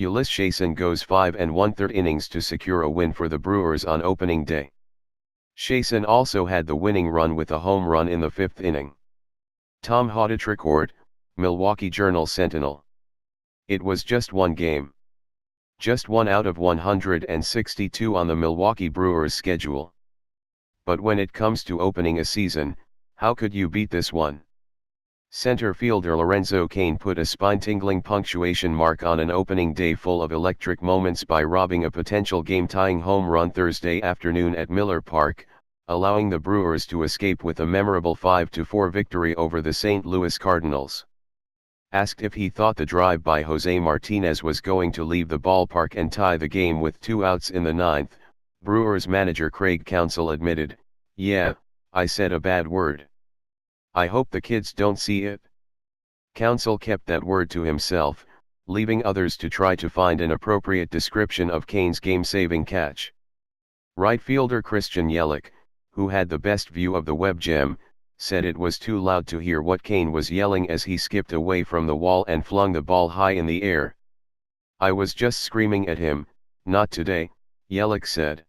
Ulyss Chasin goes 5 1/3 innings to secure a win for the Brewers on opening day. Chasin also had the winning run with a home run in the 5th inning. Tom Haudricourt, Milwaukee Journal-Sentinel. It was just one game. Just one out of 162 on the Milwaukee Brewers schedule. But when it comes to opening a season, how could you beat this one? Center fielder Lorenzo Cain put a spine-tingling punctuation mark on an opening day full of electric moments by robbing a potential game-tying home run Thursday afternoon at Miller Park, allowing the Brewers to escape with a memorable 5-4 victory over the St. Louis Cardinals. Asked if he thought the drive by Jose Martinez was going to leave the ballpark and tie the game with 2 outs in the 9th, Brewers manager Craig Counsell admitted, "Yeah, I said a bad word. I hope the kids don't see it." Counsell kept that word to himself, leaving others to try to find an appropriate description of Cain's game-saving catch. Right fielder Christian Yelich, who had the best view of the web gem, said it was too loud to hear what Cain was yelling as he skipped away from the wall and flung the ball high in the air. "I was just screaming at him, 'Not today,'" Yelich said.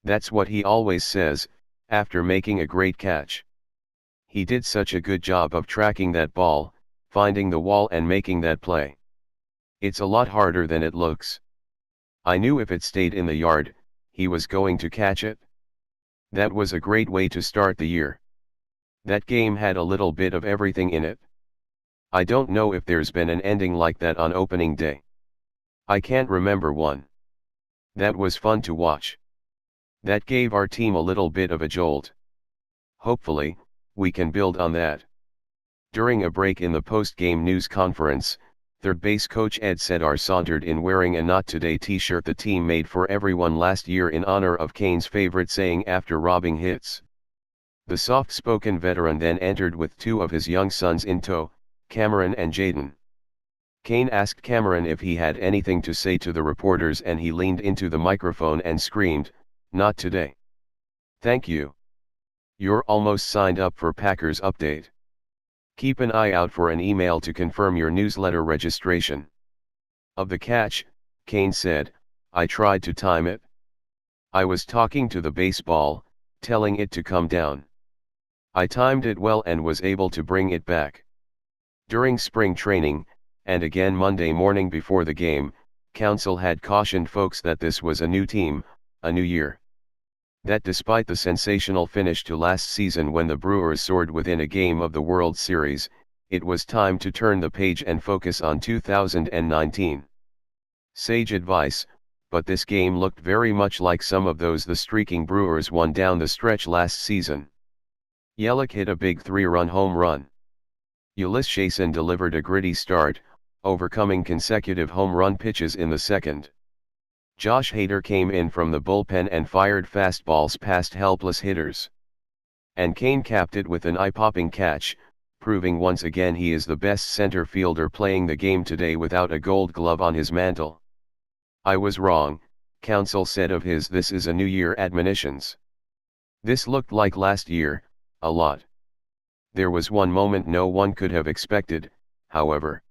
"That's what he always says, after making a great catch. He did such a good job of tracking that ball, finding the wall and making that play. It's a lot harder than it looks. I knew if it stayed in the yard, he was going to catch it. That was a great way to start the year. That game had a little bit of everything in it. I don't know if there's been an ending like that on opening day. I can't remember one. That was fun to watch. That gave our team a little bit of a jolt. Hopefully, we can build on that." During a break in the post-game news conference, third base coach Ed Sedar sauntered in wearing a Not Today t-shirt the team made for everyone last year in honor of Cain's favorite saying after robbing hits. The soft-spoken veteran then entered with 2 of his young sons in tow, Cameron and Jaden. Cain asked Cameron if he had anything to say to the reporters and he leaned into the microphone and screamed, "Not today. Thank you. You're almost signed up for Packers Update. Keep an eye out for an email to confirm your newsletter registration." Of the catch, Cain said, "I tried to time it. I was talking to the baseball, telling it to come down. I timed it well and was able to bring it back." During spring training, and again Monday morning before the game, Counsell had cautioned folks that this was a new team, a new year. That despite the sensational finish to last season when the Brewers soared within a game of the World Series, it was time to turn the page and focus on 2019. Sage advice, but this game looked very much like some of those the streaking Brewers won down the stretch last season. Yelich hit a big 3-run home run. Ulyss Chasin delivered a gritty start, overcoming consecutive home run pitches in the 2nd. Josh Hader came in from the bullpen and fired fastballs past helpless hitters. And Cain capped it with an eye-popping catch, proving once again he is the best center fielder playing the game today without a gold glove on his mantle. "I was wrong," Counsell said of his "This is a New Year" admonitions. "This looked like last year, a lot. There was one moment no one could have expected, however.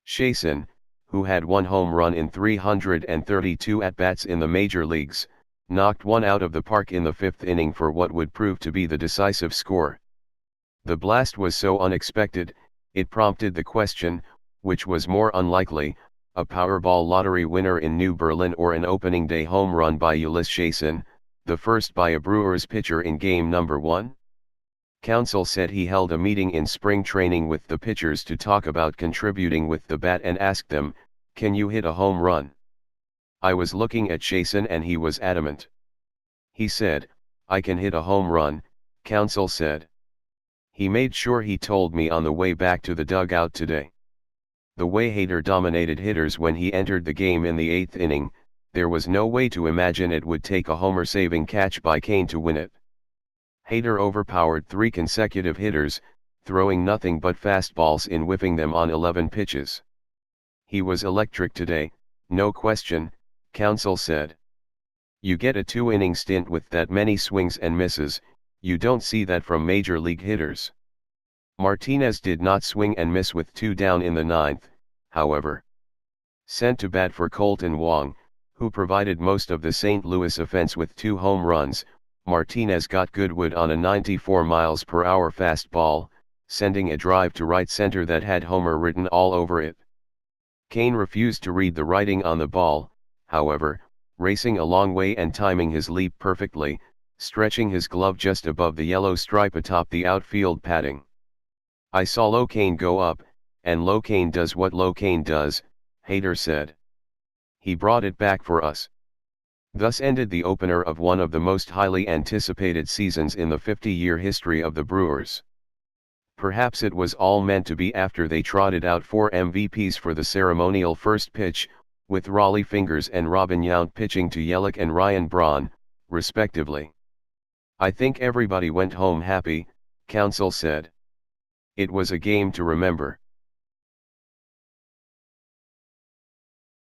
Chasin, who had 1 home run in 332 at-bats in the major leagues, knocked one out of the park in the 5th inning for what would prove to be the decisive score. The blast was so unexpected, it prompted the question, which was more unlikely, a Powerball lottery winner in New Berlin or an opening day home run by Ulyss Chasin, the first by a Brewers pitcher in game number 1? Counsell said he held a meeting in spring training with the pitchers to talk about contributing with the bat and asked them, "Can you hit a home run?" "I was looking at Chasin and he was adamant. He said, 'I can hit a home run,'" Counsell said. "He made sure he told me on the way back to the dugout today." The way Hader dominated hitters when he entered the game in the 8th inning, there was no way to imagine it would take a homer-saving catch by Cain to win it. Hader overpowered 3 consecutive hitters, throwing nothing but fastballs in whiffing them on 11 pitches. "He was electric today, no question," Counsell said. "You get a 2-inning stint with that many swings and misses, you don't see that from major league hitters." Martinez did not swing and miss with 2 down in the 9th, however. Sent to bat for Colton Wong, who provided most of the St. Louis offense with 2 home runs, Martinez got Goodwood on a 94 miles per hour fastball, sending a drive to right center that had homer written all over it. Kane refused to read the writing on the ball, however, racing a long way and timing his leap perfectly, stretching his glove just above the yellow stripe atop the outfield padding. I saw Locane go up, and Locane does what Locane does, Hader said. He brought it back for us. Thus ended the opener of one of the most highly anticipated seasons in the 50-year history of the Brewers. Perhaps it was all meant to be after they trotted out 4 MVPs for the ceremonial first pitch, with Raleigh Fingers and Robin Yount pitching to Yelich and Ryan Braun, respectively. I think everybody went home happy, Counsell said. It was a game to remember.